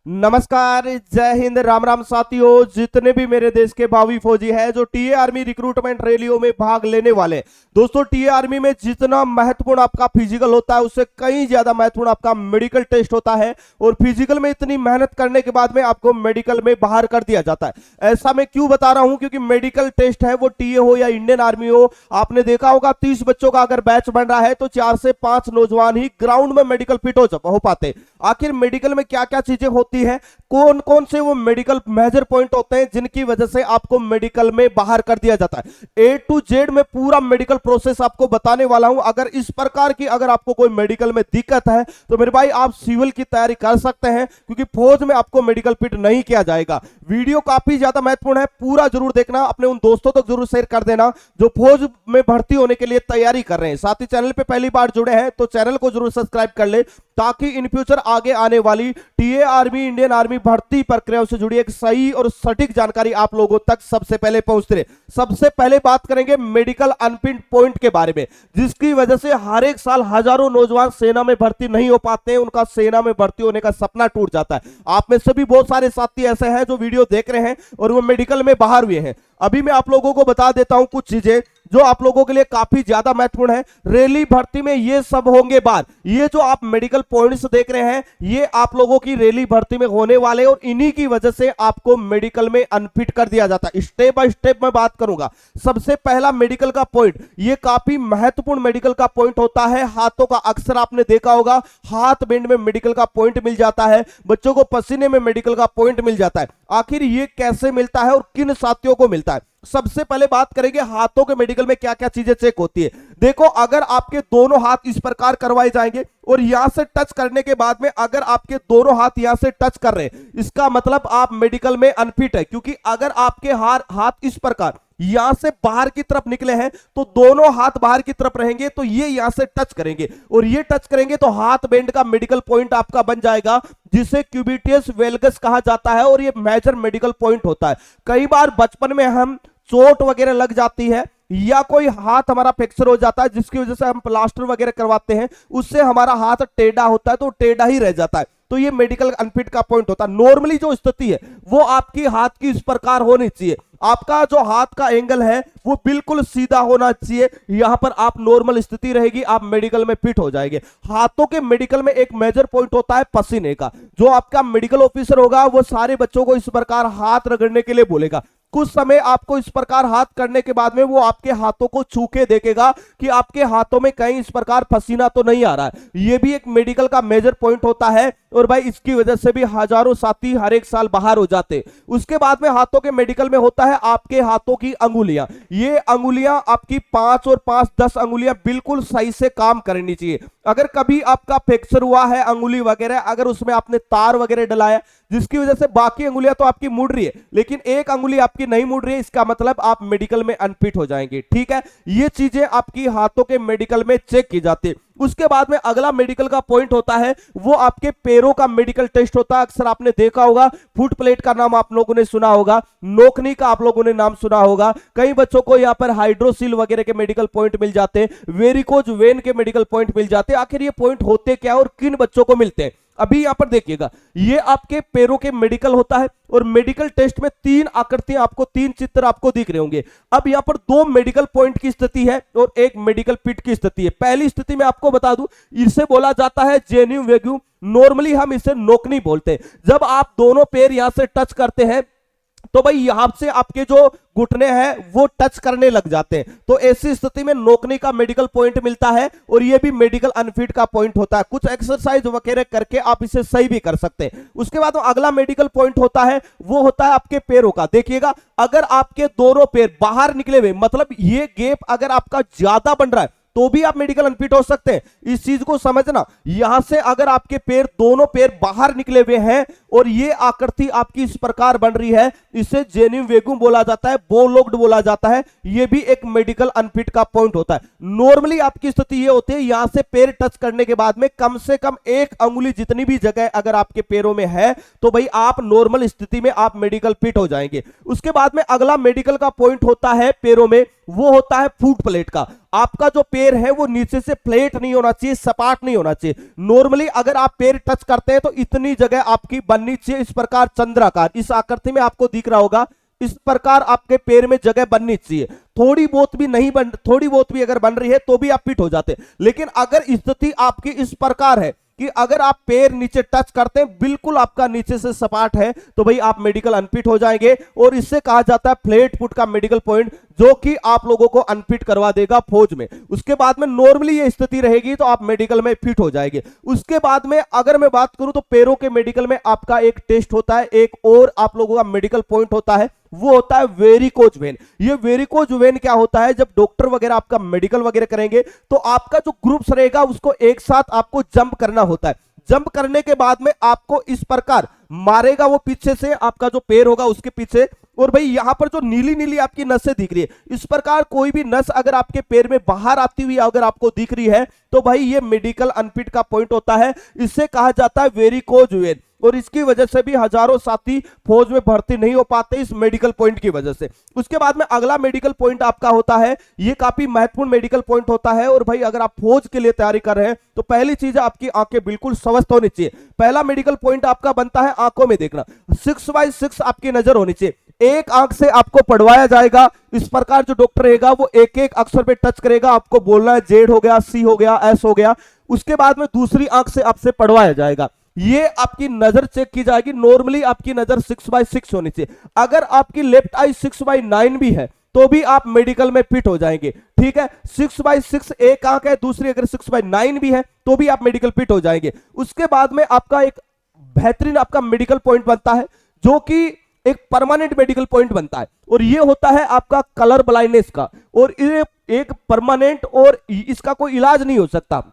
नमस्कार, जय हिंद, राम राम साथियों। जितने भी मेरे देश के भावी फौजी हैं जो टीए आर्मी रिक्रूटमेंट रैलियों में भाग लेने वाले, दोस्तों टीए आर्मी में जितना महत्वपूर्ण आपका फिजिकल होता है उससे कहीं ज्यादा महत्वपूर्ण आपका मेडिकल टेस्ट होता है। और फिजिकल में इतनी मेहनत करने के बाद में आपको मेडिकल में बाहर कर दिया जाता है। ऐसा मैं क्यों बता रहा हूं, क्योंकि मेडिकल टेस्ट है वो टीए हो या इंडियन आर्मी हो, आपने देखा होगा 30 बच्चों का अगर बैच बन रहा है तो 4 से 5 नौजवान ही ग्राउंड में मेडिकल फिट हो पाते। आखिर मेडिकल में क्या क्या चीजें होती है, कौन कौन से वो मेडिकल मेजर पॉइंट होते हैं जिनकी वजह से आपको मेडिकल में बाहर कर दिया जाता है। ए टू जेड में पूरा मेडिकल प्रोसेस आपको बताने वाला हूं। अगर इस प्रकार की अगर आपको कोई मेडिकल में दिक्कत है तो मेरे भाई आप सिविल की तैयारी कर सकते हैं, क्योंकि फौज में आपको मेडिकल फिट नहीं किया जाएगा। वीडियो काफी ज्यादा महत्वपूर्ण है, पूरा जरूर देखना, अपने उन दोस्तों तक जरूर शेयर कर देना जो फौज में भर्ती होने के लिए तैयारी कर रहे हैं। साथ ही चैनल पे पहली बार जुड़े हैं तो चैनल को जरूर सब्सक्राइब कर ले, ताकि इन फ्यूचर आगे आने वाली टीए आर्मी, इंडियन आर्मी भर्ती प्रक्रियाओं से जुड़ी एक सही और सटीक जानकारी आप लोगों तक सबसे पहले पहुंचते रहे। सबसे पहले बात करेंगे मेडिकल अनपिन पॉइंट के बारे में, जिसकी वजह से हर एक साल हजारों नौजवान सेना में भर्ती नहीं हो पाते हैं, उनका सेना में भर्ती होने का सपना टूट जाता है। आप में से भी बहुत सारे साथी ऐसे हैं जो वीडियो देख रहे हैं और वो मेडिकल में बाहर हुए हैं। अभी मैं आप लोगों को बता देता हूं कुछ चीजें जो आप लोगों के लिए काफी ज्यादा महत्वपूर्ण है। रैली भर्ती में ये सब होंगे बाद, ये जो आप मेडिकल पॉइंट्स देख रहे हैं ये आप लोगों की रैली भर्ती में होने वाले, और इन्हीं की वजह से आपको मेडिकल में अनफिट कर दिया जाता है। स्टेप बाय स्टेप मैं बात करूंगा। सबसे पहला मेडिकल का पॉइंट, ये काफी महत्वपूर्ण मेडिकल का पॉइंट होता है हाथों का। अक्सर आपने देखा होगा हाथ बेंड में मेडिकल का पॉइंट मिल जाता है, बच्चों को पसीने में मेडिकल का पॉइंट मिल जाता है। आखिर ये कैसे मिलता है और किन साथियों को मिलता है? सबसे पहले बात करेंगे हाथों के मेडिकल में क्या क्या चीजें चेक होती है। देखो, अगर आपके दोनों हाथ इस प्रकार करवाए जाएंगे और यहां से टच करने के बाद में अगर आपके दोनों हाथ यहां से टच कर रहे हैं, इसका मतलब आप मेडिकल में अनफिट है। क्योंकि अगर आपके हाथ इस प्रकार यहां से बाहर की तरफ निकले हैं तो दोनों हाथ बाहर की तरफ रहेंगे, तो ये यहां से टच करेंगे और ये टच करेंगे तो हाथ बेंड का मेडिकल पॉइंट आपका बन जाएगा, जिसे क्यूबिटियस वेल्गस कहा जाता है, और ये मेजर मेडिकल पॉइंट होता है। कई बार बचपन में हम चोट वगैरह लग जाती है या कोई हाथ हमारा फ्रैक्चर हो जाता है जिसकी वजह से हम प्लास्टर वगैरह करवाते हैं, उससे हमारा हाथ टेढ़ा होता है तो टेढ़ा ही रह जाता है, तो ये मेडिकल अनफिट का पॉइंट होता है। नॉर्मली जो स्थिति है वो आपकी हाथ की इस प्रकार होनी चाहिए, आपका जो हाथ का एंगल है वो बिल्कुल सीधा होना चाहिए। यहां पर आप नॉर्मल स्थिति रहेगी, आप मेडिकल में फिट हो जाएंगे। हाथों के मेडिकल में एक मेजर पॉइंट होता है पसीने का। जो आपका मेडिकल ऑफिसर होगा वो सारे बच्चों को इस प्रकार हाथ रगड़ने के लिए बोलेगा। कुछ समय आपको इस प्रकार हाथ करने के बाद में वो आपके हाथों को छू के देखेगा कि आपके हाथों में कहीं इस प्रकार पसीना तो नहीं आ रहा है। ये भी एक मेडिकल का मेजर पॉइंट होता है, और भाई इसकी वजह से भी हजारों साथी हर एक साल बाहर हो जाते। उसके बाद में हाथों के मेडिकल में होता है आपके हाथों की अंगुलियां। ये अंगुलियां आपकी 5 और 5, 10 अंगुलियां बिल्कुल सही से काम करनी चाहिए। अगर कभी आपका फ्रैक्चर हुआ है अंगुली वगैरह, अगर उसमें आपने तार वगैरह डलाया जिसकी वजह से बाकी अंगुलियां तो आपकी मुड़ रही है लेकिन एक अंगुली आपकी नहीं मुड़ रही है, इसका मतलब आप मेडिकल में अनफिट हो जाएंगे। ठीक है, ये चीजें आपकी हाथों के मेडिकल में चेक की जाती है। उसके बाद में अगला मेडिकल का पॉइंट होता है वो आपके पैरों का मेडिकल टेस्ट होता है। अक्सर आपने देखा होगा फुट प्लेट का नाम आप लोगों ने सुना होगा, नोकनी का आप लोगों ने नाम सुना होगा। कई बच्चों को यहाँ पर हाइड्रोसिल वगैरह के मेडिकल पॉइंट मिल जाते हैं, वेरिकोज वेन के मेडिकल पॉइंट मिल जाते हैं। आखिर ये पॉइंट होते क्या और किन बच्चों को मिलते हैं? अभी यहां पर देखिएगा, ये आपके पैरों के मेडिकल होता है और मेडिकल टेस्ट में 3 आकृतियां आपको, 3 चित्र आपको दिख रहे होंगे। अब यहां पर 2 मेडिकल पॉइंट की स्थिति है और एक मेडिकल पिट की स्थिति है। पहली स्थिति में आपको बता दूं, इसे बोला जाता है जेन्यू वेग्यू, नॉर्मली हम इसे नोकनी बोलते हैं। जब आप दोनों पैर यहां से टच करते हैं तो भाई यहां से आपके जो घुटने हैं वो टच करने लग जाते हैं, तो ऐसी स्थिति में नोकनी का मेडिकल पॉइंट मिलता है और ये भी मेडिकल अनफिट का पॉइंट होता है। कुछ एक्सरसाइज वगैरह करके आप इसे सही भी कर सकते हैं। उसके बाद अगला मेडिकल पॉइंट होता है वो होता है आपके पैरों का। देखिएगा, अगर आपके दोनों पैर बाहर निकले हुए, मतलब ये गैप अगर आपका ज्यादा बन रहा है तो भी आप मेडिकल अनफिट हो सकते हैं। इस चीज को समझना, यहां से अगर आपके पैर, दोनों पैर बाहर निकले हुए हैं और ये आकृति आपकी इस प्रकार बन रही है, इसे जेन्यू वेगू बोला जाता है, बोलोग्ड बोला जाता है। ये भी एक मेडिकल अनफिट का पॉइंट होता है। नॉर्मली आपकी स्थिति ये होती है, यहां से पैर टच करने के बाद में कम से कम 1 अंगुली जितनी भी जगह अगर आपके पैरों में है तो भाई आप नॉर्मल स्थिति में आप मेडिकल फिट हो जाएंगे। उसके बाद में अगला मेडिकल का पॉइंट होता है पैरों में, वो होता है फुट प्लेट का। आपका जो पैर है वो नीचे से फ्लैट नहीं होना चाहिए, सपाट नहीं होना चाहिए। नॉर्मली अगर आप पैर टच करते हैं तो इतनी जगह आपकी बननी चाहिए, इस प्रकार चंद्राकार, इस आकृति में आपको दिख रहा होगा, इस प्रकार आपके पैर में जगह बननी चाहिए। थोड़ी बहुत भी नहीं बन, थोड़ी बहुत भी अगर बन रही है तो भी आप फिट हो जाते हैं। लेकिन अगर स्थिति आपकी इस प्रकार है कि अगर आप पैर नीचे टच करते हैं, बिल्कुल आपका नीचे से सपाट है, तो भाई आप मेडिकल अनफिट हो जाएंगे। और इससे कहा जाता है फ्लैट फुट का मेडिकल पॉइंट, जो कि आप लोगों को अनफिट करवा देगा फौज में। उसके बाद में नॉर्मली ये स्थिति रहेगी तो आप मेडिकल में फिट हो जाएंगे। उसके बाद में अगर मैं बात करूं तो पैरों के मेडिकल में आपका एक टेस्ट होता है, एक और आप लोगों का मेडिकल पॉइंट होता है, वो होता है वेरिकोज वेन। ये वेरिकोज वेन क्या होता है, जब डॉक्टर वगैरह आपका मेडिकल वगैरह करेंगे तो आपका जो ग्रुप्स रहेगा उसको एक साथ आपको जंप करना होता है। जंप करने के बाद में आपको इस प्रकार मारेगा वो पीछे से, आपका जो पैर होगा उसके पीछे। और भाई यहां पर जो नीली नीली आपकी नसें दिख रही है, इस प्रकार कोई भी नस अगर आपके पैर में बाहर आती हुई अगर आपको दिख रही है तो भाई ये मेडिकल अनफिट का पॉइंट होता है। इससे कहा जाता है वेरिकोज वेन। और इसकी वजह से भी हजारों साथी फौज में भर्ती नहीं हो पाते इस मेडिकल पॉइंट की वजह से। उसके बाद में अगला मेडिकल पॉइंट आपका होता है, ये काफी महत्वपूर्ण मेडिकल पॉइंट होता है। और भाई अगर आप फौज के लिए तैयारी कर रहे हैं तो पहली चीज आपकी आंखें बिल्कुल स्वस्थ होनी चाहिए। पहला मेडिकल पॉइंट आपका बनता है आंखों में देखना, 6x6 आपकी नजर होनी चाहिए। एक आंख से आपको पढ़वाया जाएगा, इस प्रकार जो डॉक्टर रहेगा वो एक एक अक्षर पे टच करेगा, आपको बोलना है जेड हो गया, सी हो गया, एस हो गया। उसके बाद में दूसरी आंख से आपसे पढ़वाया जाएगा, ये आपकी नजर चेक की जाएगी। नॉर्मली आपकी नजर 6x6 होनी चाहिए। अगर आपकी लेफ्ट आई 6x9 भी है तो भी आप मेडिकल में फिट हो जाएंगे, ठीक है। 6x6 एक आंख है, दूसरी अगर 6x9 भी है तो भी आप मेडिकल फिट हो जाएंगे। उसके बाद में आपका एक बेहतरीन आपका मेडिकल पॉइंट बनता है, जो कि एक परमानेंट मेडिकल पॉइंट बनता है, और ये होता है आपका कलर ब्लाइंडनेस का। और ये एक परमानेंट, और इसका कोई इलाज नहीं हो सकता।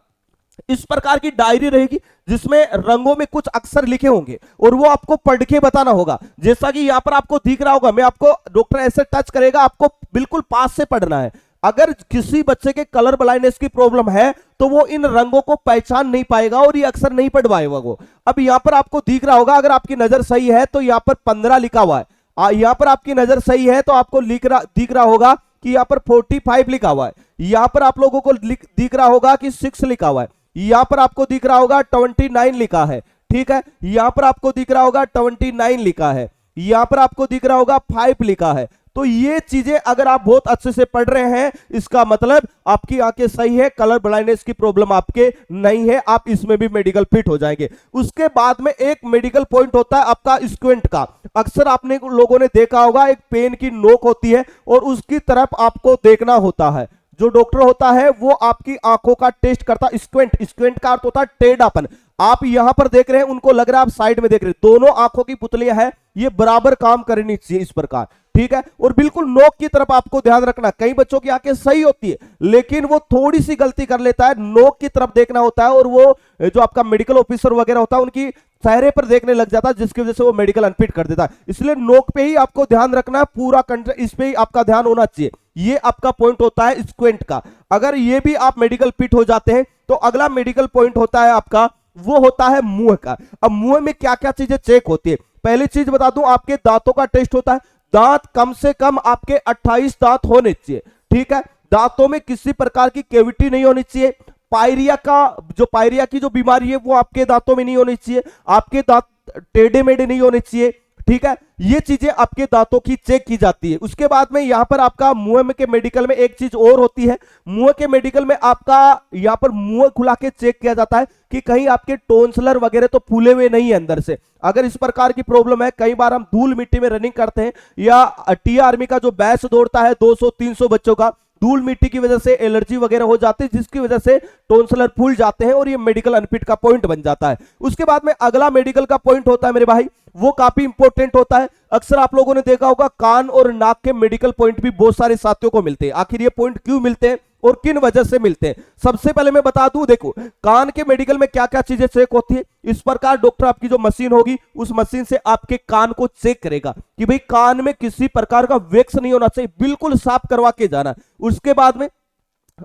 इस प्रकार की डायरी रहेगी जिसमें रंगों में कुछ अक्षर लिखे होंगे और वो आपको पढ़ के बताना होगा। जैसा कि यहां पर आपको दिख रहा होगा, मैं आपको डॉक्टर ऐसे टच करेगा, आपको बिल्कुल पास से पढ़ना है। अगर किसी बच्चे के कलर ब्लाइंडनेस की प्रॉब्लम है तो वो इन रंगों को पहचान नहीं पाएगा और ये अक्षर नहीं पढ़ पाएगा वो। अब यहां पर आपको दिख रहा होगा, अगर आपकी नजर सही है तो यहां पर 15 लिखा हुआ है। यहां पर आपकी नजर सही है तो आपको दिख रहा होगा कि यहां पर 45 लिखा हुआ है। यहां पर आप लोगों को दिख रहा होगा कि 6 लिखा हुआ है। यहां पर आपको दिख रहा होगा 29 लिखा है, ठीक है। यहां पर आपको दिख रहा होगा 29 लिखा है। यहां पर आपको दिख रहा होगा 5 लिखा है। तो ये चीजें अगर आप बहुत अच्छे से पढ़ रहे हैं, इसका मतलब आपकी आंखें सही है, कलर ब्लाइंडनेस की प्रॉब्लम आपके नहीं है, आप इसमें भी मेडिकल फिट हो जाएंगे। उसके बाद में एक मेडिकल पॉइंट होता है आपका स्क्विंट का। अक्सर आपने लोगों ने देखा होगा, एक पेन की नोक होती है और उसकी तरफ आपको देखना होता है। जो डॉक्टर होता है वो आपकी आंखों का टेस्ट करता है। स्क्विंट का अर्थ होता है टेढ़ापन। आप यहां पर देख रहे हैं, उनको लग रहा है आप साइड में देख रहे हैं, दोनों आंखों की पुतलियां हैं, ये बराबर काम करनी चाहिए इस प्रकार, ठीक है। और बिल्कुल नोक की तरफ आपको ध्यान रखना। कई बच्चों की आंखें सही होती है लेकिन वो थोड़ी सी गलती कर लेता है, नोक की तरफ देखना होता है, और वो जो आपका मेडिकल ऑफिसर वगैरह होता है उनकी चेहरे पर देखने लग जाता है, जिसकी वजह से वो मेडिकल अनफिट कर देता है। इसलिए नोक पे ही आपको ध्यान रखना है, पूरा इस पे ही आपका ध्यान होना चाहिए। ये आपका पॉइंट होता है स्क्विंट का। अगर ये भी आप मेडिकल फिट हो जाते हैं तो अगला मेडिकल पॉइंट होता है आपका, वो होता है मुंह का। अब मुंह में क्या क्या चीजें चेक होती है, पहली चीज बता दूं, आपके दांतों का टेस्ट होता है। दांत कम से कम आपके 28 दांत होने चाहिए, ठीक है। दांतों में किसी प्रकार की कैविटी नहीं होनी चाहिए। पायरिया की जो बीमारी है वो आपके दांतों में नहीं होनी चाहिए। आपके दांत टेढ़े मेढ़े नहीं होने चाहिए, ठीक है। ये चीजें आपके दांतों की चेक की जाती है। उसके बाद में यहां पर आपका मुंह के मेडिकल में एक चीज और होती है। मुंह के मेडिकल में आपका यहां पर मुंह खुला के चेक किया जाता है कि कहीं आपके टोन्सलर वगैरह तो फूले हुए नहीं है अंदर से। अगर इस प्रकार की प्रॉब्लम है, कई बार हम धूल मिट्टी में रनिंग करते हैं या टी आर्मी का जो बैच दौड़ता है 200-300 बच्चों का, धूल मिट्टी की वजह से एलर्जी वगैरह हो जाती है, जिसकी वजह से टोन्सलर फूल जाते हैं और ये मेडिकल अनफिट का पॉइंट बन जाता है। उसके बाद में अगला मेडिकल का पॉइंट होता है मेरे भाई, वो काफी इंपॉर्टेंट होता है। अक्सर आप लोगों ने देखा होगा कान और नाक के मेडिकल पॉइंट भी बहुत सारे साथियों को मिलते हैं। आखिर ये पॉइंट क्यों मिलते हैं और किन वजह से मिलते हैं, सबसे पहले मैं बता दूं। देखो, कान के मेडिकल में क्या क्या चीजें चेक होती है। इस प्रकार डॉक्टर आपकी जो मशीन होगी उस मशीन से आपके कान को चेक करेगा कि भाई कान में किसी प्रकार का वैक्स नहीं होना चाहिए, बिल्कुल साफ करवा के जाना। उसके बाद में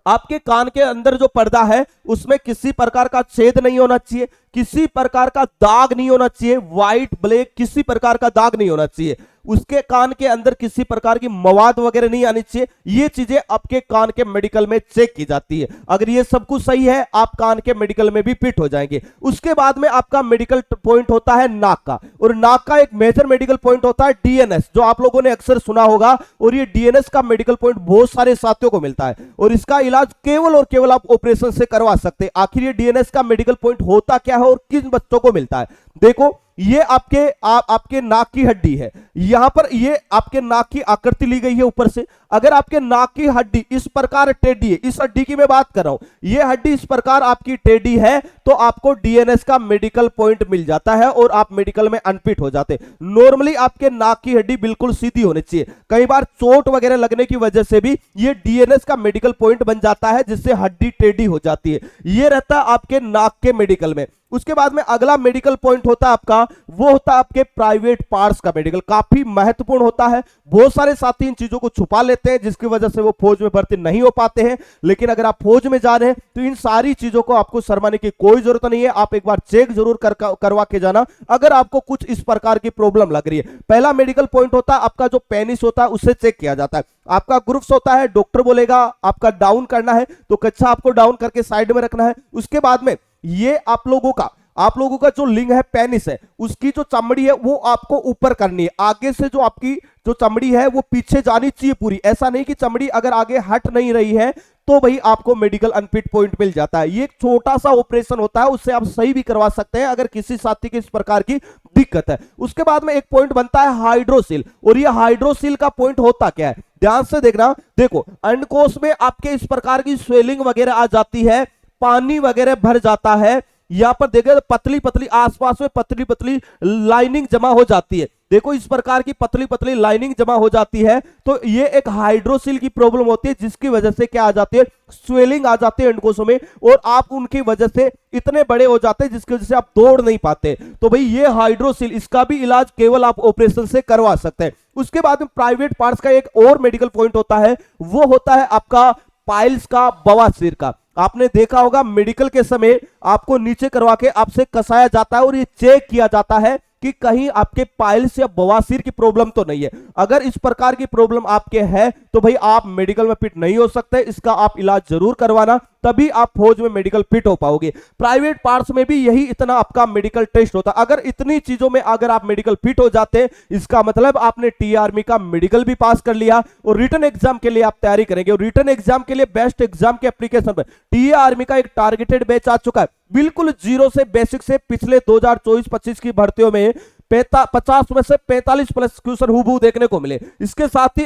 आपके कान के अंदर जो पर्दा है उसमें किसी प्रकार का छेद नहीं होना चाहिए, किसी प्रकार का दाग नहीं होना चाहिए, व्हाइट ब्लैक किसी प्रकार का दाग नहीं होना चाहिए, उसके कान के अंदर किसी प्रकार की मवाद वगैरह नहीं आनी चाहिए। ये चीजें आपके कान के मेडिकल में चेक की जाती है। अगर ये सब कुछ सही है, आप कान के मेडिकल में भी फिट हो जाएंगे। उसके बाद में आपका मेडिकल पॉइंट होता है नाक का, और नाक का एक मेजर मेडिकल पॉइंट होता है डीएनएस, जो आप लोगों ने अक्सर सुना होगा। और ये डीएनएस का मेडिकल पॉइंट बहुत सारे साथियों को मिलता है, और इसका इलाज केवल और केवल आप ऑपरेशन से करवा सकते हैं। आखिर ये डीएनएस का मेडिकल पॉइंट होता क्या है और किन बच्चों को मिलता है? देखो, ये आपके नाक की हड्डी है, यहां पर ये आपके नाक की आकृति ली गई है ऊपर से। अगर आपके नाक की हड्डी इस प्रकार टेढ़ी है, इस हड्डी की मैं बात कर रहा हूं, ये हड्डी इस प्रकार आपकी टेढ़ी है, तो आपको डीएनएस का मेडिकल पॉइंट मिल जाता है और आप मेडिकल में अनफिट हो जाते। नॉर्मली आपके नाक की हड्डी बिल्कुल सीधी होनी चाहिए। कई बार चोट वगैरह लगने की वजह से भी ये डीएनएस का मेडिकल पॉइंट बन जाता है, जिससे हड्डी टेढ़ी हो जाती है। ये रहता है आपके नाक के मेडिकल में। उसके बाद में अगला मेडिकल पॉइंट होता है आपका, वो होता है आपके प्राइवेट पार्ट्स का मेडिकल। काफी महत्वपूर्ण होता है। बहुत सारे साथी इन चीजों को छुपा लेते हैं, जिसकी वजह से वो फौज में भर्ती नहीं हो पाते हैं। लेकिन अगर आप फौज में जा रहे हैं तो इन सारी चीजों को आपको शर्माने की कोई जरूरत नहीं है। आप एक बार चेक जरूर करवा के जाना अगर आपको कुछ इस प्रकार की प्रॉब्लम लग रही है। पहला मेडिकल पॉइंट होता है आपका जो पेनिस होता है, उससे चेक किया जाता है। आपका ग्रुप्स होता है, डॉक्टर बोलेगा आपका डाउन करना है, तो कच्चा आपको डाउन करके साइड में रखना है। उसके बाद में ये आप लोगों का जो लिंग है, पेनिस है, उसकी जो चमड़ी है वो आपको ऊपर करनी है। आगे से जो आपकी जो चमड़ी है वो पीछे जानी चाहिए पूरी। ऐसा नहीं कि चमड़ी अगर आगे हट नहीं रही है तो भाई आपको मेडिकल अनफिट पॉइंट मिल जाता है। ये एक छोटा सा ऑपरेशन होता है, उससे आप सही भी करवा सकते हैं अगर किसी साथी की इस प्रकार की दिक्कत है। उसके बाद में एक पॉइंट बनता है हाइड्रोसिल, और ये हाइड्रोसिल का पॉइंट होता क्या है, ध्यान से देखना। देखो, अंडकोश में आपके इस प्रकार की स्वेलिंग वगैरह आ जाती है, पानी वगैरह भर जाता है। यहां पर देखिए पतली पतली आसपास में पतली पतली लाइनिंग जमा हो जाती है। देखो, इस प्रकार की पतली पतली लाइनिंग जमा हो जाती है, तो ये एक हाइड्रोसिल की प्रॉब्लम होती है, जिसकी वजह से क्या आ जाती है, स्वेलिंग आ जाती है अंडकोशों में, और आप उनकी वजह से इतने बड़े हो जाते हैं जिसकी वजह से आप दौड़ नहीं पाते। तो भाई ये हाइड्रोसिल, इसका भी इलाज केवल आप ऑपरेशन से करवा सकते हैं। उसके बाद में प्राइवेट पार्ट्स का एक और मेडिकल पॉइंट होता है, वो होता है आपका पाइल्स का, बवासीर का। आपने देखा होगा मेडिकल के समय आपको नीचे करवा के आपसे कसाया जाता है और ये चेक किया जाता है कि कहीं आपके पाइल्स या बवासीर की प्रॉब्लम तो नहीं है। अगर इस प्रकार की प्रॉब्लम आपके है तो भाई आप मेडिकल में फिट नहीं हो सकते। इसका आप इलाज जरूर करवाना, तभी आप फौज में मेडिकल फिट हो पाओगे। प्राइवेट पार्ट्स में भी यही इतना आपका मेडिकल टेस्ट होता है। अगर इतनी चीजों में अगर आप मेडिकल फिट हो जाते, इसका मतलब आपने टी आर्मी का मेडिकल भी पास कर लिया और रिटन एग्जाम के लिए आप तैयारी करेंगे। और रिटन एग्जाम के लिए बेस्ट एग्जाम के एप्लीकेशन पर टी आर्मी का एक टारगेटेड बैच आ चुका है, बिल्कुल जीरो से बेसिक से। पिछले 2024-25 की भर्तियों में 50 में से 45 प्लस क्वेश्चन हूबहू देखने को मिले। इसके साथ ही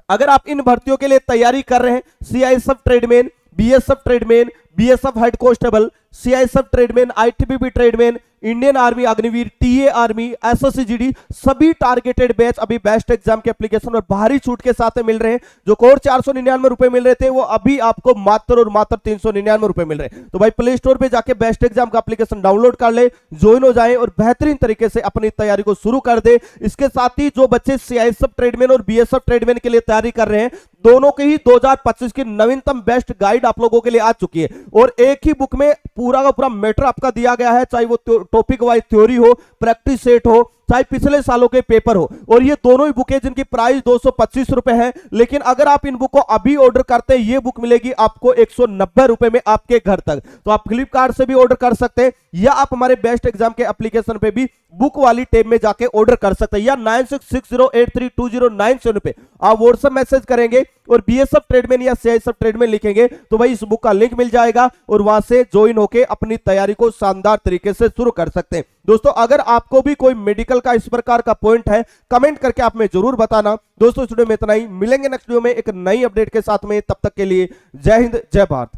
अगर आप इन भर्तियों के लिए तैयारी कर रहे हैं, CISF tradesman, BSF tradesman, BSF head constable, CISF tradesman, ITBP tradesman, Indian army Agniveer, TA army, SSC-GD, सभी टारगेटेड बैच अभी बेस्ट एग्जाम के एप्लीकेशन और भारी छूट के साथ मिल रहे हैं। जो कोर 499 रुपए मिल रहे थे वो अभी आपको मात्र और मात्र 399 रुपए मिल रहे हैं। तो भाई प्ले स्टोर पे जाके बेस्ट एग्जाम का एप्लीकेशन डाउनलोड कर ले, ज्वाइन हो जाए और बेहतरीन तरीके से अपनी तैयारी को शुरू कर दे। इसके साथ ही जो बच्चे सीआईएसएफ ट्रेडमैन और बीएसएफ ट्रेडमैन के लिए तैयारी कर रहे हैं, दोनों के ही 2025 की नवीनतम बेस्ट गाइड आप लोगों के लिए आ चुकी है और एक ही बुक में पूरा का पूरा मैटर आपका दिया गया है, चाहे वो टॉपिक वाइज थ्योरी हो, प्रैक्टिस सेट हो, चाहे पिछले सालों के पेपर हो। और ये दोनों ही बुकें जिनकी प्राइस 225 रुपए है, लेकिन अगर आप इन बुक को अभी ऑर्डर करते हैं, ये बुक मिलेगी आपको 190 रुपए में आपके घर तक। तो आप फ्लिपकार्ट से भी ऑर्डर कर सकते हैं या आप हमारे बेस्ट एग्जाम के एप्लीकेशन पे भी बुक वाली टेब में जाके ऑर्डर कर सकते हैं, या 9660832097 पे आप व्हाट्सएप मैसेज करेंगे और बीएसएफ ट्रेडमैन या सीआईएसएफ ट्रेडमैन लिखेंगे तो भाई इस बुक का लिंक मिल जाएगा और वहां से ज्वाइन होके अपनी तैयारी को शानदार तरीके से शुरू कर सकते हैं। दोस्तों, अगर आपको भी कोई मेडिकल का इस प्रकार का पॉइंट है, कमेंट करके आप में जरूर बताना। दोस्तों, इस वीडियो में इतना ही, मिलेंगे नेक्स्ट वीडियो में एक नई अपडेट के साथ में। तब तक के लिए जय हिंद, जय भारत।